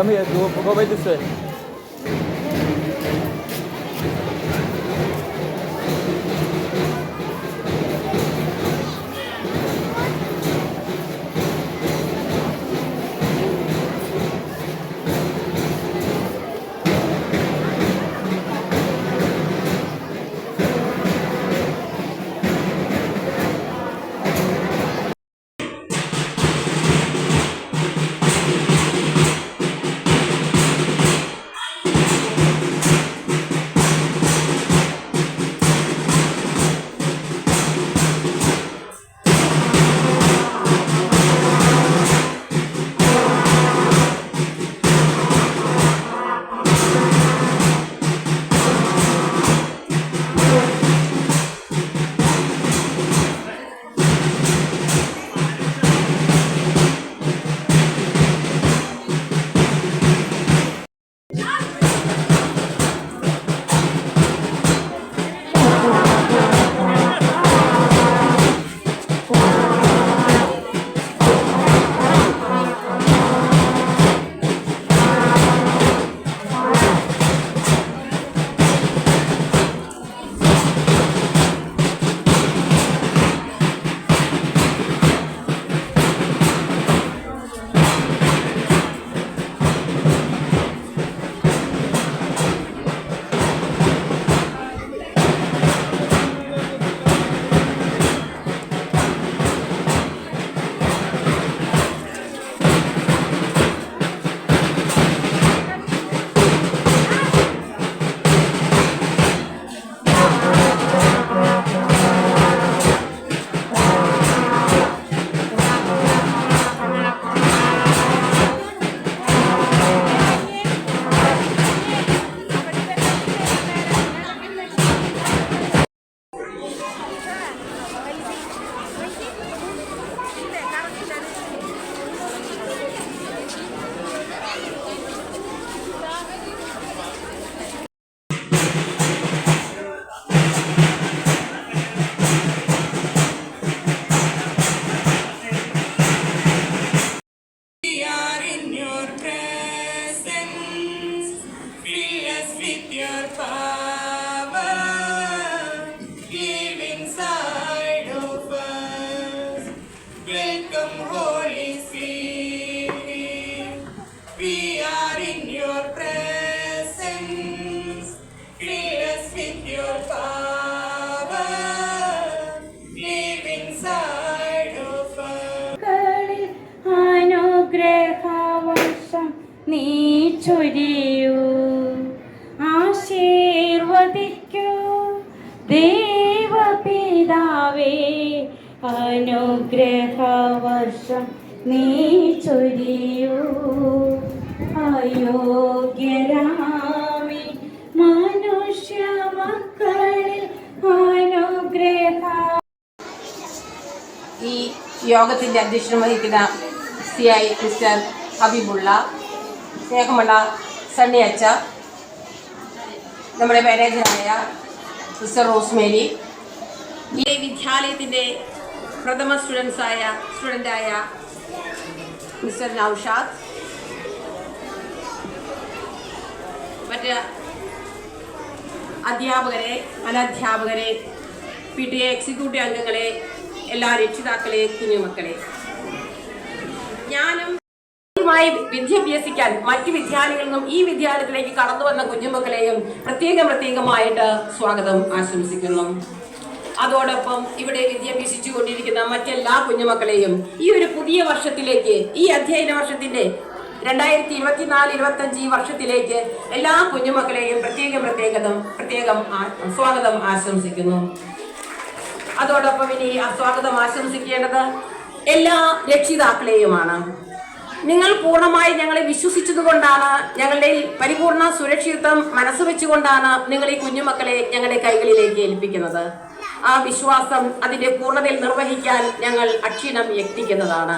Come here, go by this way. നീ ചൊരിയൂ ആശീർവദിക്കൂ ദേവപിതാവേ അനുഗ്രഹവർഷം നീ ചൊരിയൂ അയോഗ്യരാമി മനുഷ്യ മക്കളിൽ അനുഗ്രഹ. ഈ യോഗത്തിൻ്റെ അധ്യക്ഷത വഹിക്കുന്ന CI മിസ്റ്റർ ഹബീബുള്ള, സ്നേഹമുള്ള സണ്ണി അച്ച, നമ്മുടെ മാനേജറായ സിസ്റ്റർ റോസ്മേരി, ഈ വിദ്യാലയത്തിൻ്റെ പ്രഥമ സ്റ്റുഡൻ്റായ മിസ്റ്റർ നൗഷാദ്, മറ്റ് അധ്യാപകരെ, അനധ്യാപകരെ, PTA എക്സിക്യൂട്ടീവ് അംഗങ്ങളെ, എല്ലാ രക്ഷിതാക്കളെ, കുഞ്ഞുമക്കളെ, ഞാനും വിദ്യ അഭ്യസിക്കാൻ മറ്റു വിദ്യാലയങ്ങളിൽ നിന്നും ഈ വിദ്യാലയത്തിലേക്ക് കടന്നു വന്ന കുഞ്ഞുമക്കളെയും പ്രത്യേകമായിട്ട് സ്വാഗതം ആശംസിക്കുന്നു. അതോടൊപ്പം ഇവിടെ വിദ്യ അഭ്യസിച്ചു കൊണ്ടിരിക്കുന്ന മറ്റെല്ലാ കുഞ്ഞുമക്കളെയും ഈ ഒരു പുതിയ വർഷത്തിലേക്ക്, ഈ അധ്യയന വർഷത്തിന്റെ 2024-25 ഈ വർഷത്തിലേക്ക് എല്ലാ കുഞ്ഞുമക്കളെയും പ്രത്യേകം സ്വാഗതം ആശംസിക്കുന്നു. അതോടൊപ്പം ഇനി സ്വാഗതം ആശംസിക്കേണ്ടത് എല്ലാ രക്ഷിതാക്കളെയുമാണ്. നിങ്ങൾ പൂർണ്ണമായി ഞങ്ങളെ വിശ്വസിച്ചതുകൊണ്ടാണ്, ഞങ്ങളുടെ പരിപൂർണ സുരക്ഷിതത്വം മനസ്സ് വെച്ചുകൊണ്ടാണ് നിങ്ങൾ ഈ കുഞ്ഞുമക്കളെ ഞങ്ങളുടെ കൈകളിലേക്ക് ഏൽപ്പിക്കുന്നത്. ആ വിശ്വാസം അതിന്റെ പൂർണ്ണതയിൽ നിർവഹിക്കാൻ ഞങ്ങൾ അക്ഷീണം യത്നിക്കുന്നതാണ്.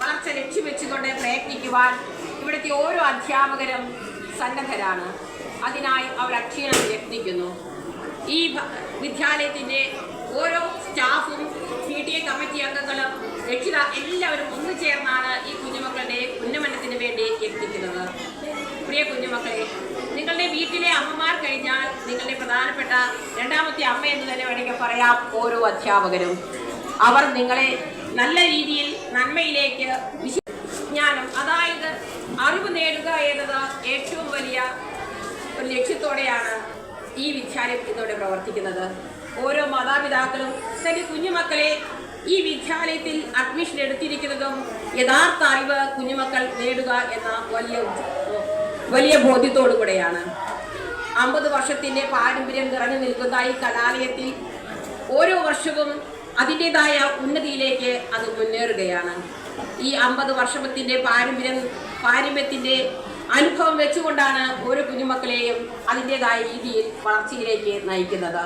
വളർച്ച ലക്ഷ്യം വെച്ചുകൊണ്ട് പ്രയത്നിക്കുവാൻ ഇവിടുത്തെ ഓരോ അധ്യാപകരും സന്നദ്ധരാണ്. അതിനായി അവർ അക്ഷീണം യത്നിക്കുന്നു. ഈ വിദ്യാലയത്തിന്റെ ഓരോ സ്റ്റാഫും PTA കമ്മിറ്റി അംഗങ്ങളും എല്ലാവരും ഒന്നു ചേർന്നാണ് ഈ കുഞ്ഞുമക്കളുടെ ഉന്നമനത്തിന് വേണ്ടി യത്നിക്കുന്നത്. പ്രിയ കുഞ്ഞുമക്കളെ, നിങ്ങളുടെ വീട്ടിലെ അമ്മമാർ കഴിഞ്ഞാൽ നിങ്ങളുടെ പ്രധാനപ്പെട്ട രണ്ടാമത്തെ അമ്മ എന്ന് തന്നെ വേണമെങ്കിൽ പറയാം ഓരോ അധ്യാപകരും. അവർ നിങ്ങളെ നല്ല രീതിയിൽ നന്മയിലേക്ക് വിജ്ഞാനം, അതായത് അറിവ് നേടുക എന്നത് ഏറ്റവും വലിയ ഒരു ലക്ഷ്യത്തോടെയാണ് ഈ വിദ്യാലയം ഇതോടെ പ്രവർത്തിക്കുന്നത്. ഓരോ മാതാപിതാക്കളും തന്റെ കുഞ്ഞുമക്കളെ ഈ വിദ്യാലയത്തിൽ അഡ്മിഷൻ എടുത്തിരിക്കുന്നതും യഥാർത്ഥ അറിവ് കുഞ്ഞുമക്കൾ നേടുക എന്ന വലിയ ബോധ്യത്തോടു കൂടെയാണ്. 50 വർഷത്തിന്റെ പാരമ്പര്യം നിറഞ്ഞു നിൽക്കുന്ന ഈ കലാലയത്തിൽ ഓരോ വർഷവും അതിൻ്റെതായ ഉന്നതിയിലേക്ക് അത് മുന്നേറുകയാണ്. ഈ 50 വർഷത്തിന്റെ പാരമ്പര്യത്തിന്റെ അനുഭവം വെച്ചുകൊണ്ടാണ് ഓരോ കുഞ്ഞുമക്കളെയും അതിൻ്റെതായ രീതിയിൽ വളർച്ചയിലേക്ക് നയിക്കുന്നത്.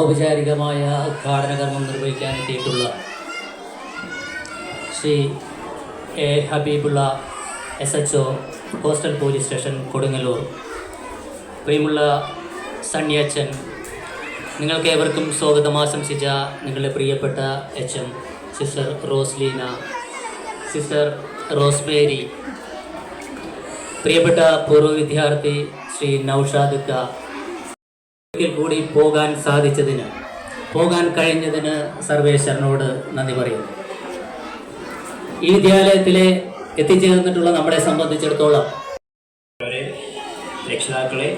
ഔപചാരികമായ ഉദ്ഘാടന കർമ്മം നിർവഹിക്കാനെത്തിയിട്ടുള്ള Shri A Habeebulla SHO coastal police station Kodungallur, പ്രിയമുള്ള സണ്ണിയച്ചൻ, നിങ്ങൾക്ക് ഏവർക്കും സ്വാഗതം ആശംസിച്ച നിങ്ങളുടെ പ്രിയപ്പെട്ട HM sister Roslina, sister Rosemary, പ്രിയപ്പെട്ട പൂർവ്വ വിദ്യാർത്ഥി ശ്രീ നൌഷാദ്, കൂടി പോകാൻ കഴിഞ്ഞതിന് സർവേശ്വരനോട് നന്ദി പറയുന്നു. ഈ വിദ്യാലയത്തിലെ എത്തിച്ചേർന്നിട്ടുള്ള നമ്മളെ സംബന്ധിച്ചിടത്തോളം രക്ഷിതാക്കളെ,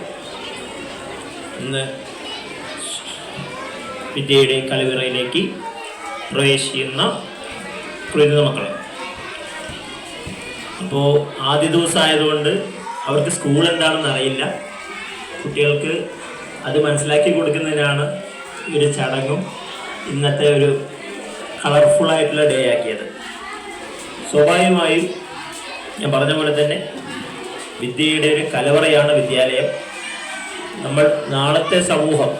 ഇന്ന് വിദ്യയുടെ കലവറയിലേക്ക് പ്രവേശിക്കുന്ന പ്രിയ മക്കളെ, അപ്പോൾ ആദ്യ ദിവസമായതുകൊണ്ട് അവർക്ക് സ്കൂൾ എന്താണെന്ന് അറിയില്ല. കുട്ടികൾക്ക് അത് മനസ്സിലാക്കി കൊടുക്കുന്നതിനാണ് ഈ ഒരു ചടങ്ങും ഇന്നത്തെ ഒരു കളർഫുള്ളായിട്ടുള്ള ഡേ ആക്കിയത്. സ്വാഭാവികമായും ഞാൻ പറഞ്ഞ പോലെ തന്നെ വിദ്യയുടെ ഒരു കലവറയാണ് വിദ്യാലയം. നമ്മൾ നാളത്തെ സമൂഹം,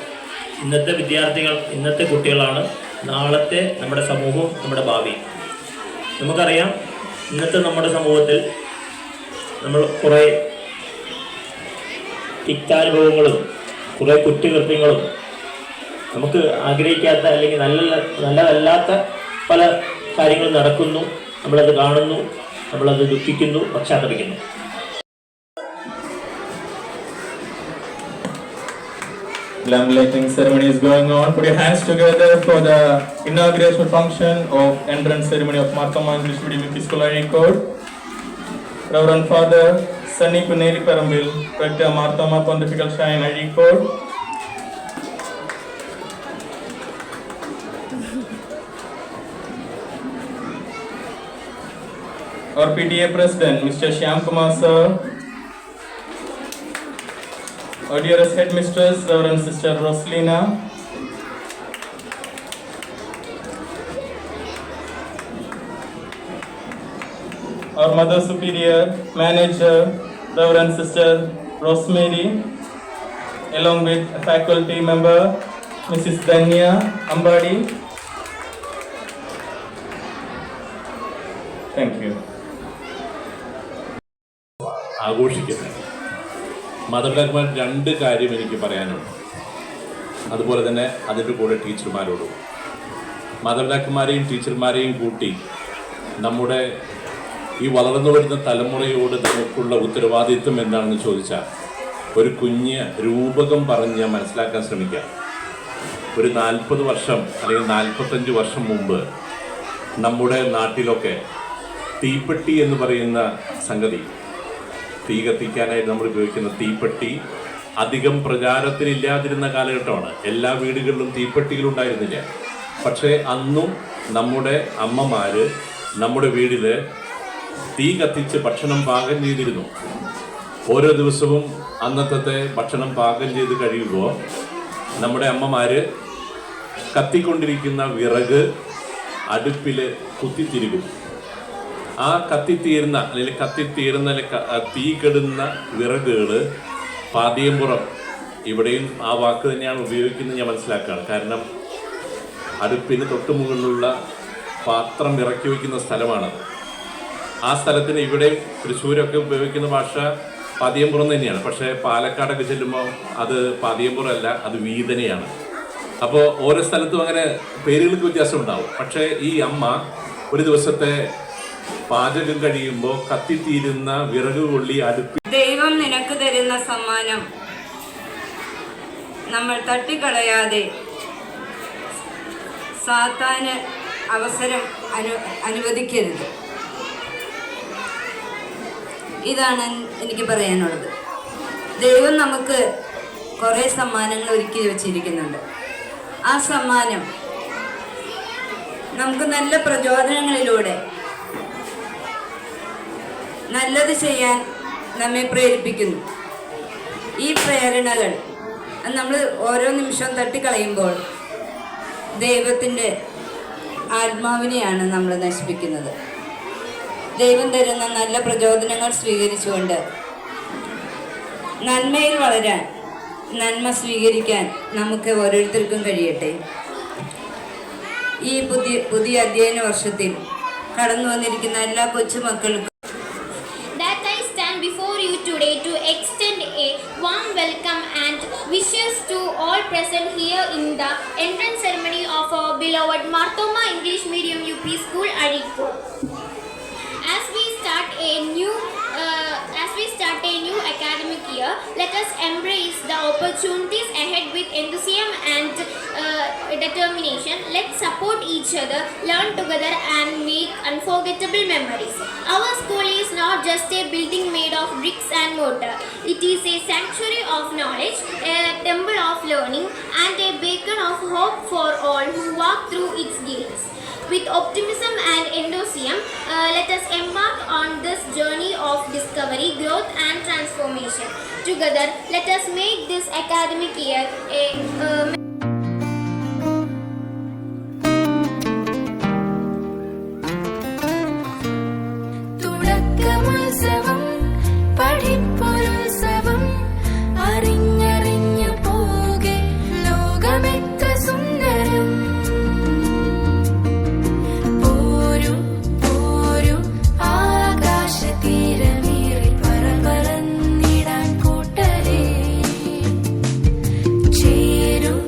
ഇന്നത്തെ വിദ്യാർത്ഥികൾ, ഇന്നത്തെ കുട്ടികളാണ് നാളത്തെ നമ്മുടെ സമൂഹവും നമ്മുടെ ഭാവിയും. നമുക്കറിയാം, ഇന്നത്തെ നമ്മുടെ സമൂഹത്തിൽ നമ്മൾ കുറേ തിക്താനുഭവങ്ങളും കുറേ കുറ്റകൃത്യങ്ങളും നമുക്ക് ആഗ്രഹിക്കാത്ത അല്ലെങ്കിൽ നല്ലതല്ലാത്ത പല കാര്യങ്ങളും നടക്കുന്നു. നമ്മളത് കാണുന്നു, നമ്മളത് ദുഃഖിക്കുന്നു, പശ്ചാത്തപിക്കുന്നു. Lamp lighting ceremony is going on. Put your hands together for the inauguration function of entrance ceremony of Marthama English Medium Episcopal Code. Reverend Father Sunny Kuneri Parambil, Rector Marthama Pontifical Shrine ID Code. Our PTA President, Mr. Shyam Kumar Sir. Our dearest Headmistress, Reverend Sister Roslina. Our Mother Superior, Manager, Reverend Sister Rosemary, along with a faculty member, Mrs. Danya Ambadi. Thank you. ആഘോഷിക്കുന്നത് മാതാപിതാക്കന്മാർ രണ്ട് കാര്യം എനിക്ക് പറയാനുണ്ട്. അതുപോലെ തന്നെ അതിൻ്റെ കൂടെ ടീച്ചർമാരോടും. മാതാപിതാക്കന്മാരെയും ടീച്ചർമാരെയും കൂട്ടി നമ്മുടെ ഈ വളർന്നു വരുന്ന തലമുറയോട് നമുക്കുള്ള ഉത്തരവാദിത്വം എന്താണെന്ന് ചോദിച്ചാൽ, ഒരു കുഞ്ഞ് രൂപകം പറഞ്ഞ് മനസ്സിലാക്കാൻ ശ്രമിക്കാം. ഒരു 40 വർഷം അല്ലെങ്കിൽ 45 വർഷം മുമ്പ് നമ്മുടെ നാട്ടിലൊക്കെ തീപ്പെട്ടി എന്ന് പറയുന്ന സംഗതി, തീ കത്തിക്കാനായിട്ട് നമ്മൾ ഉപയോഗിക്കുന്ന തീപ്പെട്ടി അധികം പ്രചാരത്തിലില്ലാതിരുന്ന കാലഘട്ടമാണ്. എല്ലാ വീടുകളിലും തീപ്പെട്ടികളുണ്ടായിരുന്നില്ല. പക്ഷേ അന്നും നമ്മുടെ അമ്മമാർ നമ്മുടെ വീട്ടിൽ തീ കത്തിച്ച് ഭക്ഷണം പാകം ചെയ്തിരുന്നു. ഓരോ ദിവസവും അന്നത്തെ ഭക്ഷണം പാകം ചെയ്ത് കഴിയുമ്പോൾ നമ്മുടെ അമ്മമാർ കത്തിക്കൊണ്ടിരിക്കുന്ന വിറക് അടുപ്പിൽ കുത്തിത്തിരികും. ആ കത്തിത്തീരുന്ന തീ കെടുന്ന വിറകുകൾ പാതിയമ്പുറം, ഇവിടെയും ആ വാക്ക് തന്നെയാണ് ഉപയോഗിക്കുന്നത് ഞാൻ മനസ്സിലാക്കുകയാണ്. കാരണം അടുപ്പിന് തൊട്ട് മുകളിലുള്ള പാത്രം ഇറക്കി വയ്ക്കുന്ന സ്ഥലമാണത്. ആ സ്ഥലത്തിന് ഇവിടെ തൃശ്ശൂരൊക്കെ ഉപയോഗിക്കുന്ന ഭാഷ പാതിയമ്പുറം തന്നെയാണ്. പക്ഷേ പാലക്കാടൊക്കെ ചെല്ലുമ്പോൾ അത് പാതിയമ്പുറമല്ല, അത് വീതനയാണ്. അപ്പോൾ ഓരോ സ്ഥലത്തും അങ്ങനെ പേരുകൾക്ക് വ്യത്യാസം ഉണ്ടാവും. പക്ഷേ ഈ അമ്മ ഒരു ദിവസത്തെ പാചകം കഴിയുമ്പോൾ കത്തിത്തീരുന്ന വിറക് കൊള്ളി അടുപ്പിൽ ദൈവം നിനക്ക് തരുന്ന സമ്മാനം നമ്മൾ തട്ടിക്കളയാതെ സാത്താന് അവസരം അനുവദിക്കരുത്. ഇതാണ് എനിക്ക് പറയാനുള്ളത്. ദൈവം നമുക്ക് കുറേ സമ്മാനങ്ങൾ ഒരുക്കി വച്ചിരിക്കുന്നുണ്ട്. ആ സമ്മാനം നമുക്ക് നല്ല പ്രചോദനങ്ങളിലൂടെ നല്ലത് ചെയ്യാൻ നമ്മെ പ്രേരിപ്പിക്കുന്നു. ഈ പ്രേരണകൾ നമ്മൾ ഓരോ നിമിഷവും തട്ടിക്കളയുമ്പോൾ ദൈവത്തിൻ്റെ ആത്മാവിനെയാണ് നമ്മൾ നശിപ്പിക്കുന്നത്. ദൈവം തരുന്ന നല്ല പ്രചോദനങ്ങൾ സ്വീകരിച്ചുകൊണ്ട് നന്മയിൽ വളരാൻ, നന്മ സ്വീകരിക്കാൻ നമുക്ക് ഓരോരുത്തർക്കും കഴിയട്ടെ. ഈ പുതിയ അധ്യയന വർഷത്തിൽ കടന്നു വന്നിരിക്കുന്ന എല്ലാ കൊച്ചുമക്കൾക്കും that I stand before you today to extend a warm welcome and wishes to all present here in the entrance ceremony of our beloved Marthoma English Medium UP School, Arikod. As we start a new academic year, let us embrace the opportunities ahead with enthusiasm and determination. Let's support each other, learn together and make unforgettable memories. Our school is not just a building made of bricks and mortar. It is a sanctuary of knowledge, a temple of learning and a beacon of hope for all who walk through its gates. With optimism and enthusiasm, let us embark on this journey of discovery, growth and transformation. Together, let us make this academic year a തുടക്കമുത്സവം, പഠിപ്പൊരുത്സവം, അറിഞ്ഞറിഞ്ഞു പോകെ ലോകമെത്ര സുന്ദരം. ആകാശതീരമേറി പറന്നിടാൻ കൂട്ടരേ ചേരും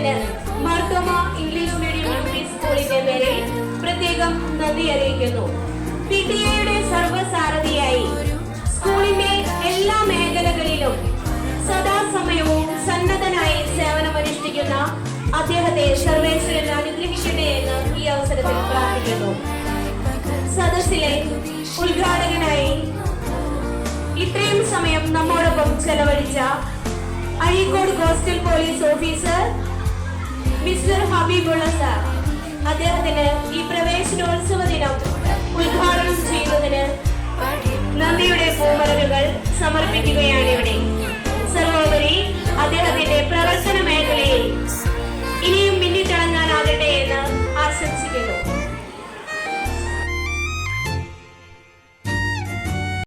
അദ്ദേഹത്തിന് Marthoma English medium UP. സ്കൂളിന്റെ പേരിൽ പ്രത്യേകം നന്ദി അറിയിക്കുന്നു. PTA-യുടെ സർവ്വസാരഥിയായി സ്കൂളിന്റെ എല്ലാ മേഖലകളിലും സദാസമയവും സന്നദ്ധനായി സേവനമനുഷ്ഠിക്കുന്ന അദ്ദേഹത്തെ സർവേശ്വരൻ അനുഗ്രഹിക്കട്ടെ എന്ന് ഈ അവസരത്തിൽ പ്രാർത്ഥിക്കുന്നു. സദസ്സിലെ ഉദ്ഘാടകനായി ഇത്രയും സമയം നമ്മോടൊപ്പം ചെലവഴിച്ച Azhikode coastal police officer mister Habeebulla sir, അദ്ദേഹത്തിന് ഈ പ്രവേശനോത്സവ ദിനം ഉദ്ഘാടനം ചെയ്യുന്നതിന് നന്ദിയുടെ പൂമരലുകൾ സമർപ്പിക്കുകയാണ് ഇവിടെ. സർവോപരി അദ്ദേഹത്തിന്റെ പ്രവർത്തന മേഖലയിൽ